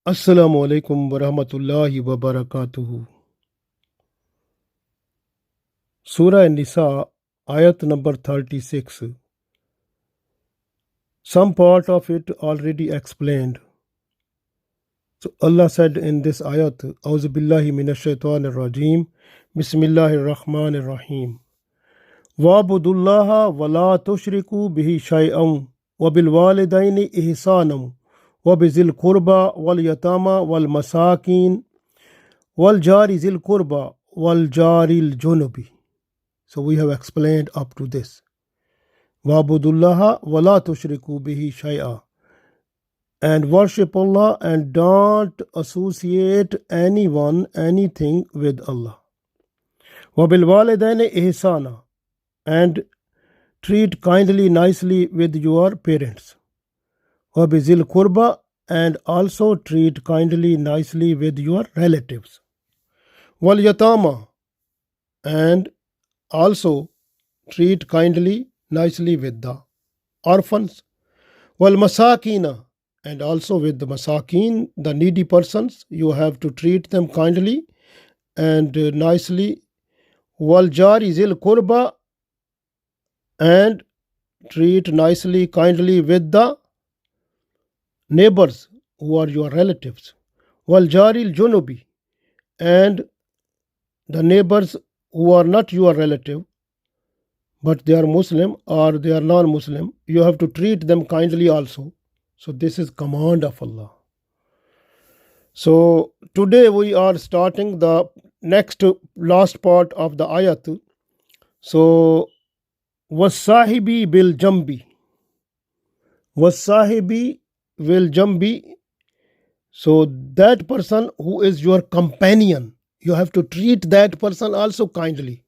Assalamu alaikum wa rahmatullahi wa barakatuhu. Surah An-Nisa Ayat number 36. Some part of it already explained. So Allah said in this ayat, Auzu billahi minash shaitanir rajim, Bismillahir Rahmanir Rahim. Wa'budullaha wa la tushriku bihi shay'an wa bil walidaini ihsanan wa bizil qurba wal yatama wal masakin wal jari zil qurba wal jaril junubi. So we have explained up to this. Wa'budullaha wa la tushriku bihi shay'a. And worship Allah and don't associate anyone, anything with Allah. Wa bil walidaini ihsana. And treat kindly, nicely with your parents. Wa bizil qurba. And also treat kindly, nicely with your relatives. Wal yatama. And also treat kindly, nicely with the orphans. Wal masakina. And also with the masakin, the needy persons, you have to treat them kindly and nicely. Wal jari zil qurba. And treat nicely, kindly with the neighbors who are your relatives. Wal jaril junubi. And the neighbors who are not your relative, but they are Muslim or they are non-Muslim, you have to treat them kindly also. So this is command of Allah. So today we are starting the last part of the ayat. So wasahibi bil jambi. Wasahibi bil jambi. So that person who is your companion, you have to treat that person also kindly.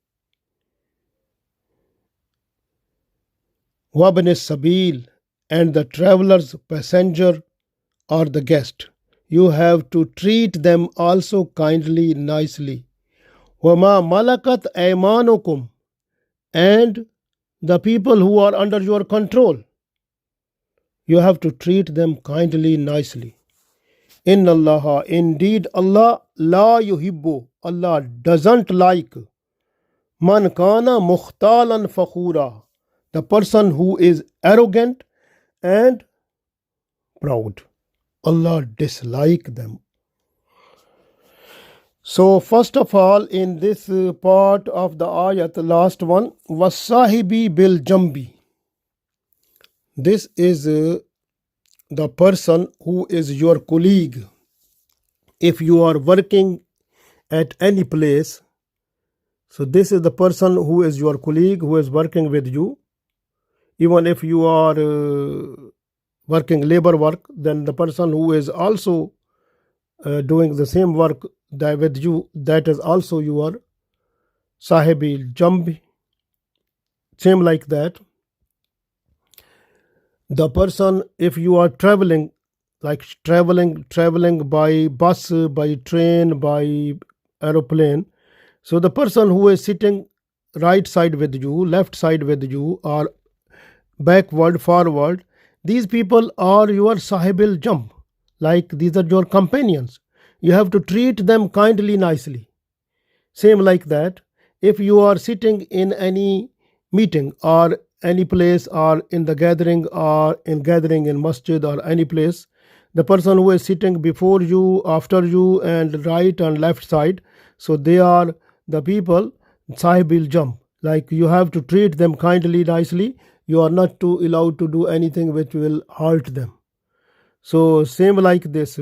Wabn sabil. And the travelers, passenger or the guest, you have to treat them also kindly, nicely. Wama malakat aymanukum. And the people who are under your control, you have to treat them kindly, nicely. Inna Allah, indeed Allah, la yuhibbu, Allah doesn't like man kana mukhtalan fakhura, the person who is arrogant and proud. Allah dislike them. So first of all, in this part of the ayat, the last one, wasahibi bil jambi. This is the person who is your colleague. If you are working at any place, so this is the person who is your colleague, who is working with you. Even if you are working labor work, then the person who is also doing the same work with you, that is also your sahibi jambi. Same like that. The person, if you are traveling, like traveling by bus, by train, by aeroplane, so the person who is sitting right side with you, left side with you, or backward, forward, these people are your sahibil jump, like these are your companions. You have to treat them kindly, nicely. Same like that, if you are sitting in any meeting or any place or in the gathering or in gathering in masjid or any place, the person who is sitting before you, after you, and right and left side, so they are the people sahibil jump, like you have to treat them kindly, nicely. You are not allowed to do anything which will hurt them. So same like this,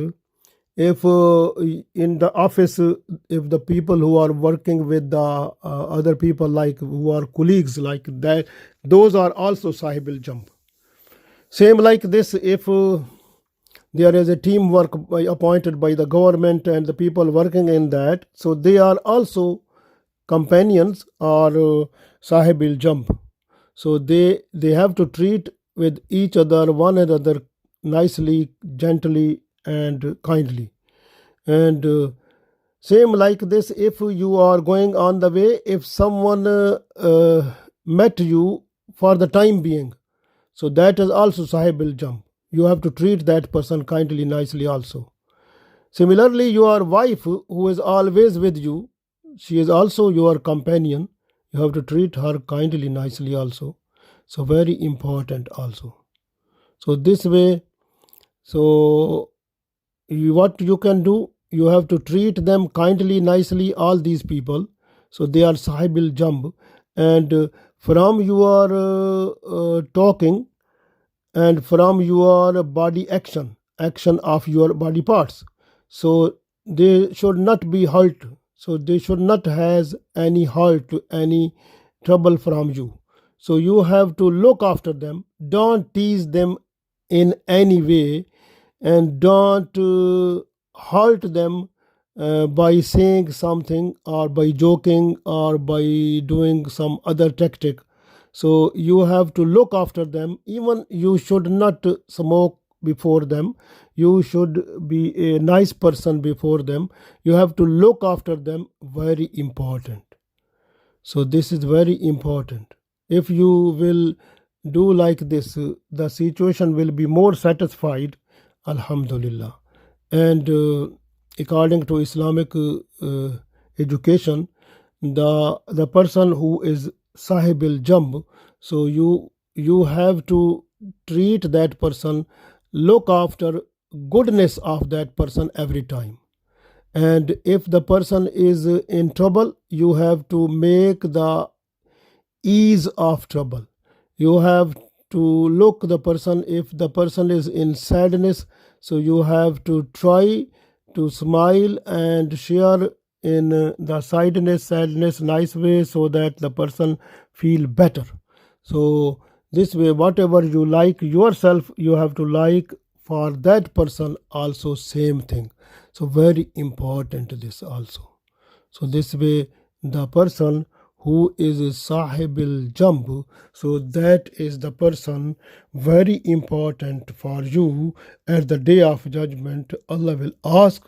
if in the office, if the people who are working with the other people, like who are colleagues, like that, those are also sahibil jump. Same like this, if there is a teamwork appointed by the government and the people working in that, so they are also companions or sahibil jump. So they have to treat with each other, one another, nicely, gently, and kindly. And same like this, if you are going on the way, if someone met you for the time being, so that is also sahibil jump. You have to treat that person kindly, nicely also. Similarly, your wife who is always with you, she is also your companion. You have to treat her kindly, nicely also. So very important also. So this way, so what you can do, you have to treat them kindly, nicely, all these people. So they are sahibil jamb, and from your talking and from your body action of your body parts, so they should not be hurt, so they should not has any hurt, any trouble from you. So you have to look after them, don't tease them in any way, and don't hurt them by saying something or by joking or by doing some other tactic. So you have to look after them. Even you should not smoke before them, you should be a nice person before them, you have to look after them, very important. So this is very important. If you will do like this, the situation will be more satisfied, alhamdulillah. And according to Islamic education, the person who is sahibil jamb, so you have to treat that person, look after goodness of that person every time. And if the person is in trouble, you have to make the ease of trouble. You have to look the person, if the person is in sadness, so you have to try to smile and share in the sadness nice way, so that the person feel better. So this way, whatever you like yourself, you have to like for that person also same thing. So very important this also. So this way, the person who is sahibil jamb, so that is the person very important for you. At the day of judgment, Allah will ask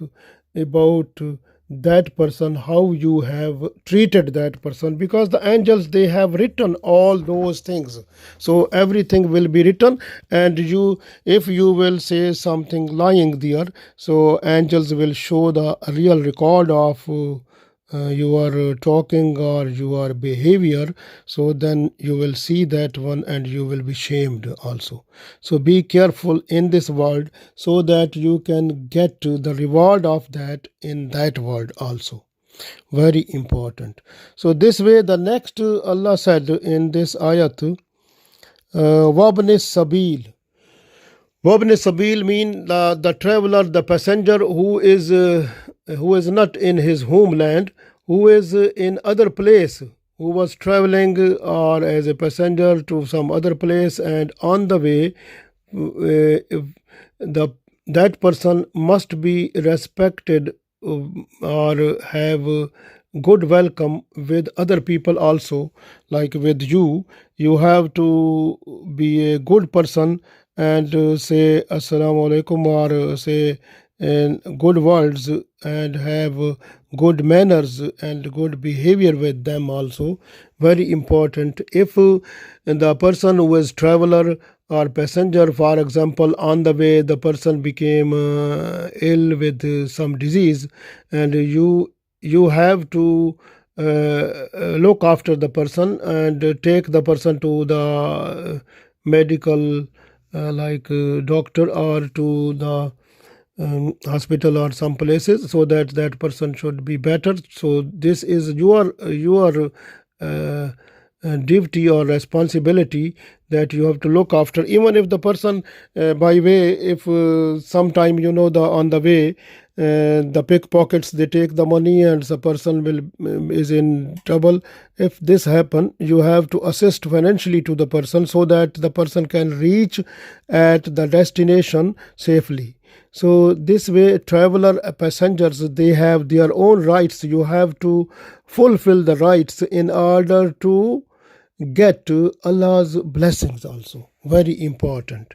about that person, how you have treated that person, because the angels, they have written all those things. So everything will be written, and you, if you will say something lying there, so angels will show the real record of your talking or your behavior. So then you will see that one and you will be shamed also. So be careful in this world, so that you can get to the reward of that in that world also. Very important. So this way, the next Allah said in this ayat, wabnis sabil. Wabn Sabil mean the traveler, the passenger who is not in his homeland, who is in other place, who was traveling or as a passenger to some other place, and on the way, that person must be respected or have good welcome with other people also. Like with you, you have to be a good person and say assalamu alaikum, or say good words, and have good manners and good behavior with them also. Very important. If the person who is traveler or passenger, for example, on the way the person became ill with some disease, and you have to look after the person and take the person to the medical doctor, or to the hospital or some places, so that that person should be better. So this is your duty or responsibility, that you have to look after. Even if the person by way, if sometime the on the way the pickpockets, they take the money and the person is in trouble. If this happen, you have to assist financially to the person, so that the person can reach at the destination safely. So this way, traveler passengers, they have their own rights. You have to fulfill the rights in order to get Allah's blessings also. Very important.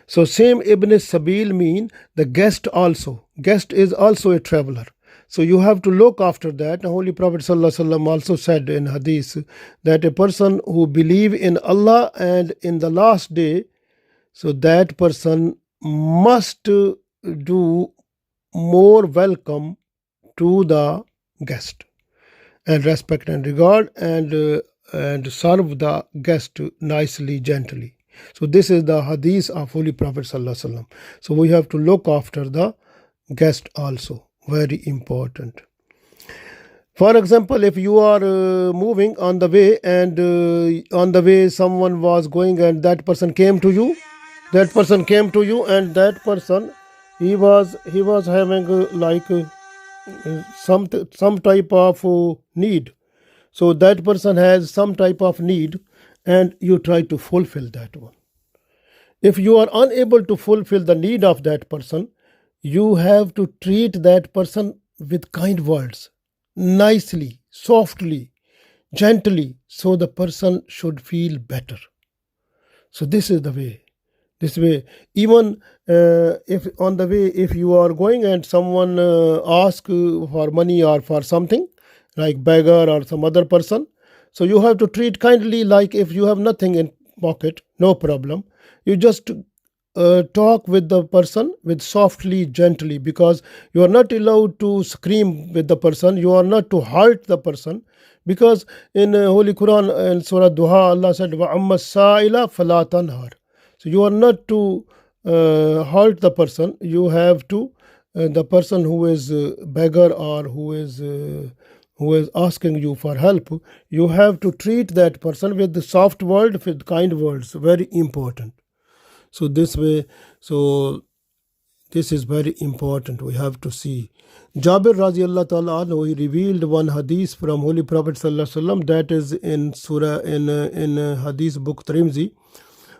So same Ibn Sabil mean the guest also. Guest is also a traveler. So you have to look after that. The Holy Prophet ﷺ also said in Hadith that a person who believe in Allah and in the last day, so that person must do more welcome to the guest, and respect and regard, and serve the guest nicely, gently. So this is the hadith of Holy Prophet Sallallahu Alaihi Wasallam. So we have to look after the guest also. Very important. For example, if you are moving on the way, and on the way someone was going, and that person came to you, and that person, he was having some type of need. So that person has some type of need, and you try to fulfill that one. If you are unable to fulfill the need of that person, you have to treat that person with kind words, nicely, softly, gently, so the person should feel better. So this is the way. This way, even if on the way, if you are going and someone asks for money or for something, like beggar or some other person, so you have to treat kindly, like if you have nothing in pocket, no problem. You just talk with the person with softly, gently, because you are not allowed to scream with the person. You are not to hurt the person, because in Holy Quran and Surah Duha, Allah said, وَأَمَّا السَّائِلَ فَلَا تَنْهَرْ. So you are not to hurt the person. You have to, the person who is beggar, or who is asking you for help, you have to treat that person with the soft word, with kind words. Very important. So this way, so this is very important. We have to see. Jabir radiallahu ta'ala anhu, he revealed one hadith from Holy Prophet sallallahu alaihi wasallam, that is in Surah, in Hadith book Tirmidhi.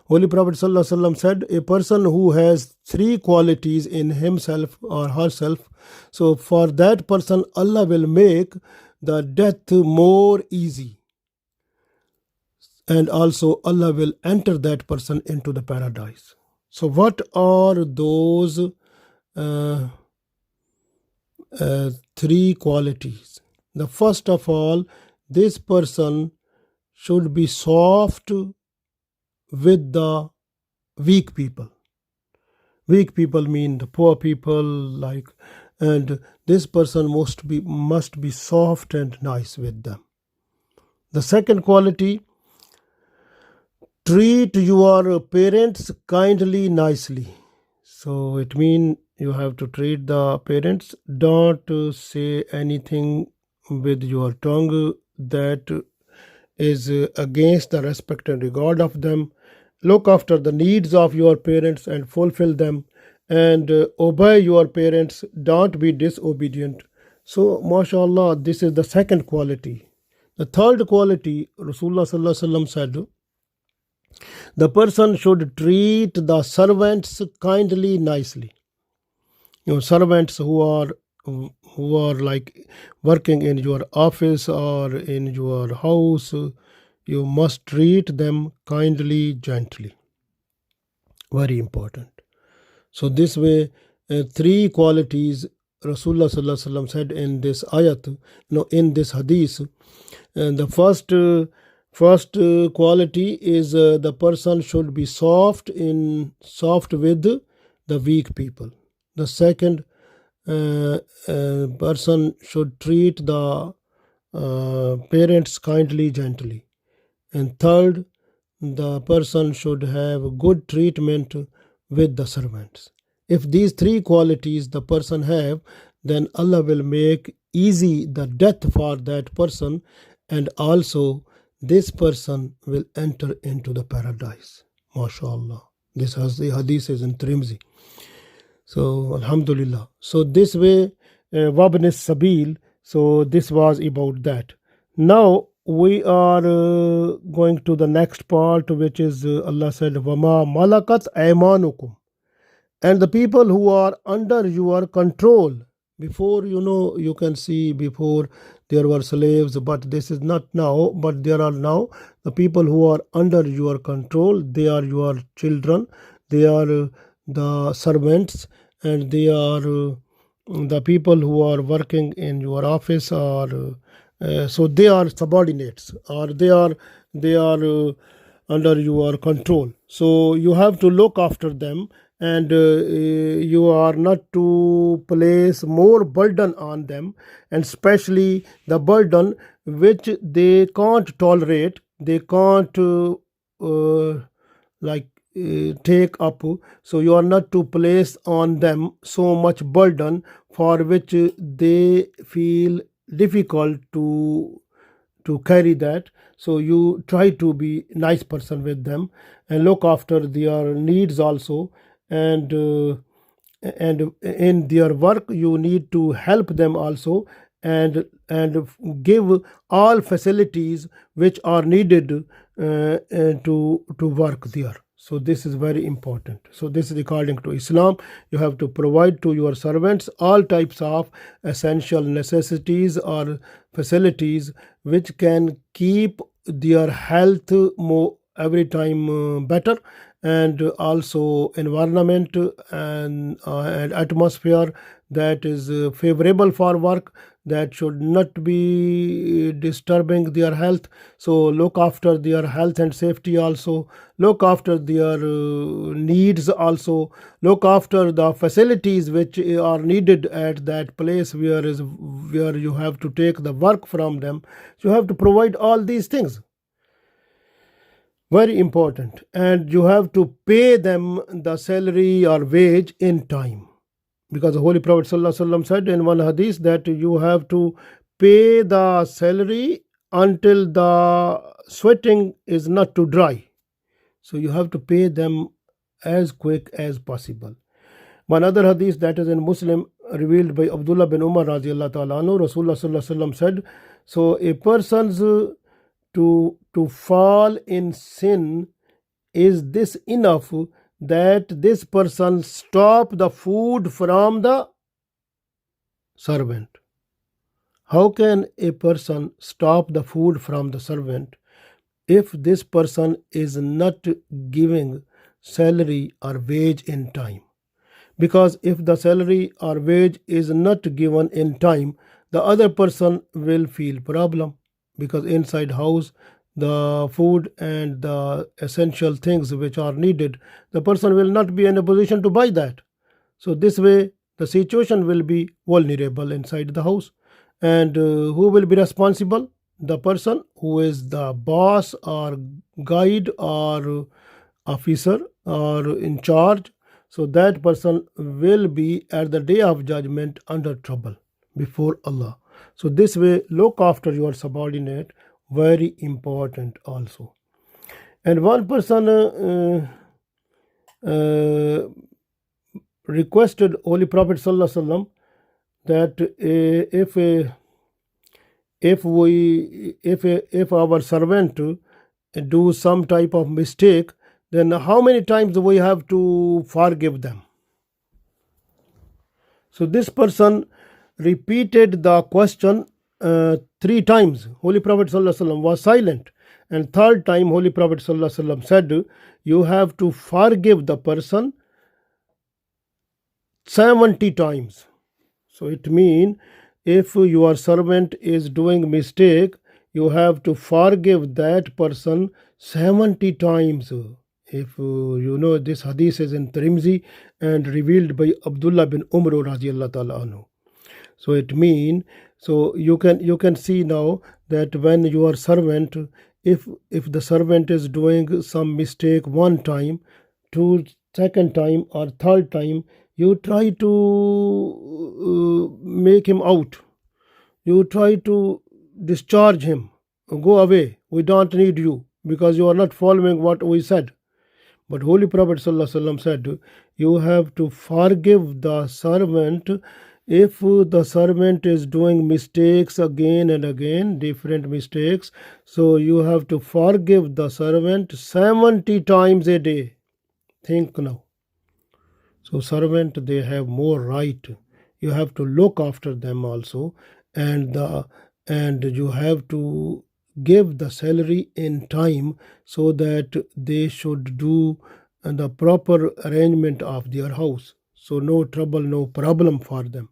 Holy Prophet sallallahu alaihi wasallam said, a person who has three qualities in himself or herself, so for that person Allah will make the death more easy, and also Allah will enter that person into the paradise. So what are those three qualities? The first of all, this person should be soft with the weak people. Weak people mean the poor people, like, and this person must be soft and nice with them. The second quality, treat your parents kindly, nicely. So it means you have to treat the parents. Don't say anything with your tongue that is against the respect and regard of them. Look after the needs of your parents and fulfill them, and obey your parents. Don't be disobedient. So, mashallah, this is the second quality. The third quality, Rasulullah sallallahu alaihi wasallam said, the person should treat the servants kindly, nicely. Servants who are like working in your office or in your house, you must treat them kindly, gently. Very important. So this way, three qualities Rasulullah sallallahu alaihi wasallam said in this ayat, in this hadith. And the first quality is the person should be soft with the weak people. The second, person should treat the parents kindly, gently. And third, the person should have good treatment with the servants. If these three qualities the person have, then Allah will make easy the death for that person, and also this person will enter into the paradise. MashaAllah. This has the hadith is in Tirmidhi. So Alhamdulillah. So this way, Wabn Sabil. So this was about that. Now we are going to the next part, which is Allah said, Wama malakat aymanukum, and the people who are under your control. Before, you can see, before there were slaves, but this is not now, but there are now the people who are under your control. They are your children, they are the servants, and they are the people who are working in your office, or so they are subordinates, or they are under your control. So you have to look after them and you are not to place more burden on them, and especially the burden which they can't tolerate, they can't like take up. So you are not to place on them so much burden for which they feel difficult to carry that. So you try to be nice person with them and look after their needs also, and in their work you need to help them also, and give all facilities which are needed to work there. So this is very important. So this is according to Islam. You have to provide to your servants all types of essential necessities or facilities which can keep their health more every time better, and also environment and atmosphere that is favorable for work, that should not be disturbing their health. So look after their health and safety also, look after their needs also, look after the facilities which are needed at that place where you have to take the work from them. So you have to provide all these things, very important. And you have to pay them the salary or wage in time, because the Holy Prophet ﷺ said in one hadith that you have to pay the salary until the sweating is not too dry. So you have to pay them as quick as possible. One other hadith that is in Muslim, revealed by Abdullah bin Umar radiallahu ta'ala anhu, Rasulullah sallallahu alaihi wasallam said, so a person's to fall in sin, is this enough that this person stop the food from the servant? How can a person stop the food from the servant if this person is not giving salary or wage in time? Because if the salary or wage is not given in time, the other person will feel problem, because inside house the food and the essential things which are needed, the person will not be in a position to buy that. So this way the situation will be vulnerable inside the house. And who will be responsible? The person who is the boss or guide or officer or in charge. So that person will be at the day of judgment under trouble before Allah. So this way, look after your subordinate, very important also. And one person requested Holy Prophet Sallallahu Alaihi Wasallam that if our servant do some type of mistake, then how many times we have to forgive them? So this person repeated the question 3 times. Holy Prophet ﷺ was silent, and third time Holy Prophet ﷺ said, you have to forgive the person 70 times. So it means if your servant is doing mistake, you have to forgive that person 70 times. If you know, this hadith is in Tirmidhi and revealed by Abdullah bin Umar radiallahu ta'ala anhu. So it means, so you can see now that when your servant, if the servant is doing some mistake one time, second time or third time, you try to make him out. You try to discharge him. Go away. We don't need you because you are not following what we said. But Holy Prophet ﷺ said, you have to forgive the servant if the servant is doing mistakes again and again, different mistakes. So you have to forgive the servant 70 times a day. Think now. So servant, they have more right. You have to look after them also, and you have to give the salary in time so that they should do the proper arrangement of their house. So no trouble, no problem for them.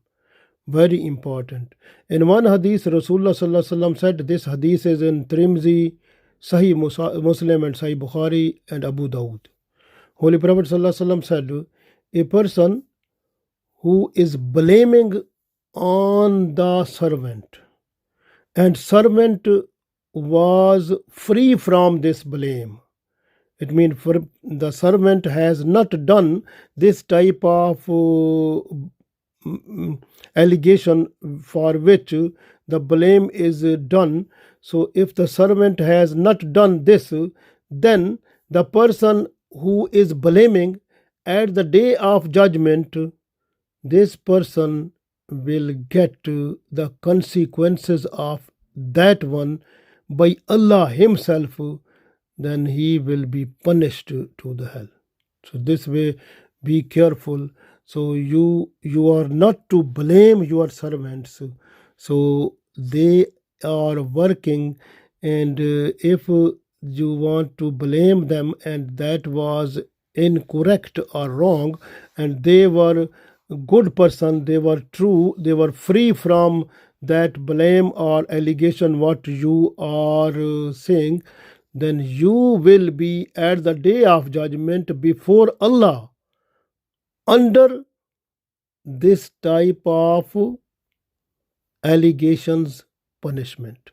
Very important. In one hadith, Rasulullah Sallallahu Alaihi Wasallam said, this hadith is in Tirmidhi, Sahih Muslim and Sahih Bukhari and Abu Dawud. Holy Prophet Sallallahu Alaihi Wasallam said, a person who is blaming on the servant, and servant was free from this blame. It means for the servant has not done this type of allegation for which the blame is done. So if the servant has not done this, then the person who is blaming at the day of judgment, this person will get the consequences of that one by Allah Himself, then he will be punished to the hell. So this way, be careful. So you are not to blame your servants. So they are working, and if you want to blame them and that was incorrect or wrong, and they were a good person, they were true, they were free from that blame or allegation what you are saying, then you will be at the day of judgment before Allah under this type of allegations punishment.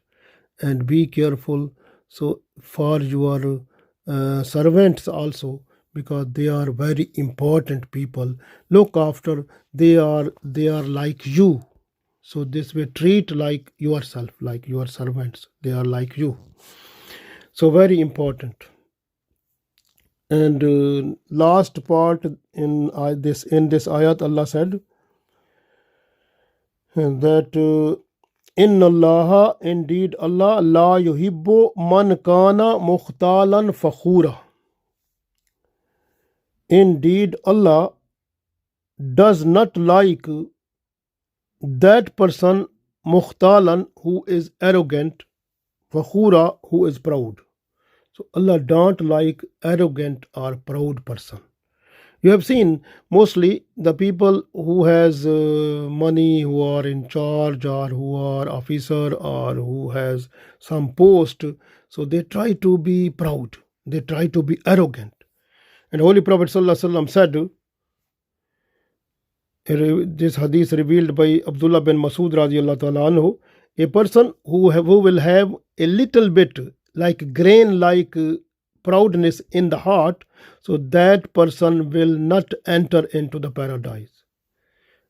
And be careful so for your servants also, because they are very important people. Look after, they are like you. So this way, treat like yourself, like your servants, they are like you. So very important. And last part in this ayat, Allah said that Inna Allah, indeed Allah, la yuhibbu man kana mukhtalan fakhura. Indeed Allah does not like that person mukhtalan who is arrogant, fakhura who is proud. So Allah don't like arrogant or proud person. You have seen mostly the people who has money, who are in charge or who are officer or who has some post. So they try to be proud. They try to be arrogant. And Holy Prophet ﷺ said, this hadith revealed by Abdullah bin Masud radiallahu ta'ala anhu, a person who will have a little bit like grain like proudness in the heart, so that person will not enter into the paradise.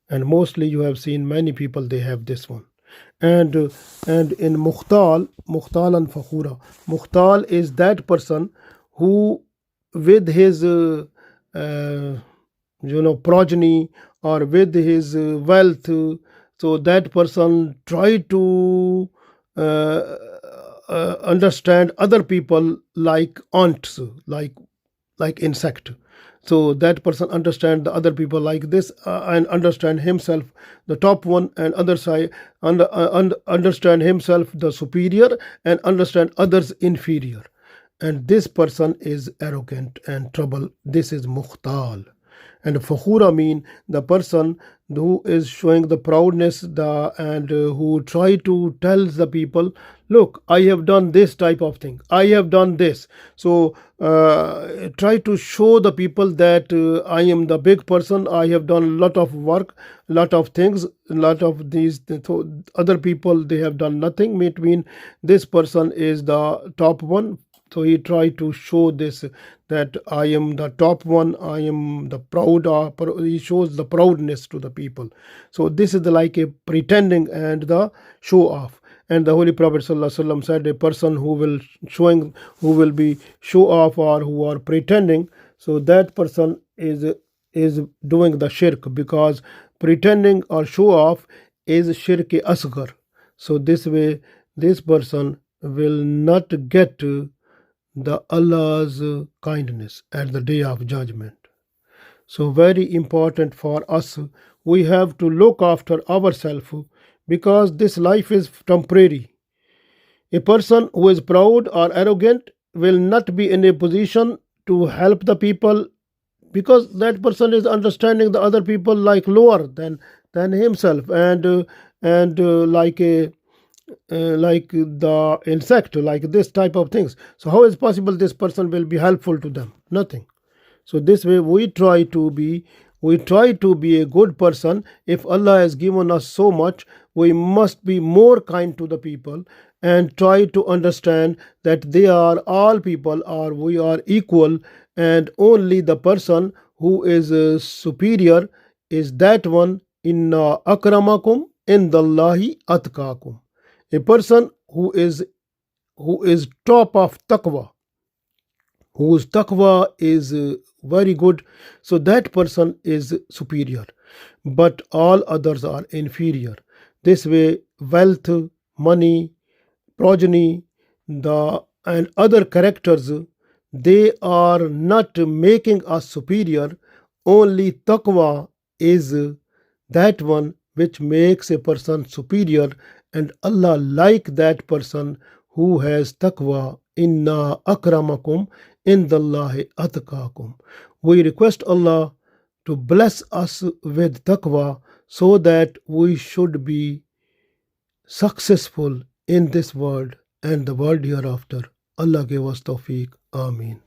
And mostly you have seen many people, they have this one. And in mukhtal and fakhura, mukhtal is that person who with his progeny or with his wealth, so that person try to understand other people like ants, like insect. So that person understand the other people like this, and understand himself the top one, and other side understand himself the superior, and understand others inferior. And this person is arrogant and trouble. This is mukhtal. And fakhura mean the person who is showing the proudness, and who try to tell the people, look, I have done this type of thing, I have done this. So try to show the people that I am the big person, I have done a lot of work, lot of things, a lot of these. So other people, they have done nothing. It mean this person is the top one. So he tried to show this, that I am the top one, I am the proud. He shows the proudness to the people. So this is like a pretending and the show off. And the Holy Prophet ﷺ said, a person who will be show off or who are pretending, so that person is doing the shirk, because pretending or show off is shirk asghar. So this way, this person will not get the Allah's kindness at the day of judgment. So very important for us, we have to look after ourselves, because this life is temporary. A person who is proud or arrogant will not be in a position to help the people, because that person is understanding the other people like lower than himself, and like the insect, like this type of things. So how is possible this person will be helpful to them? Nothing. So this way we try to be We try to be a good person. If Allah has given us so much, we must be more kind to the people and try to understand that they are all people, or we are equal, and only the person who is superior is that one. Inna akramakum indallahi atqakum. A person who is top of taqwa, whose taqwa is very good, so that person is superior, but all others are inferior. This way, wealth, money, progeny, the and other characters, they are not making us superior. Only taqwa is that one which makes a person superior, and Allah like that person who has taqwa. Inna akramakum indallahi atqakum. We request Allah to bless us with taqwa so that we should be successful in this world and the world hereafter. Allah give us tawfiq. Ameen.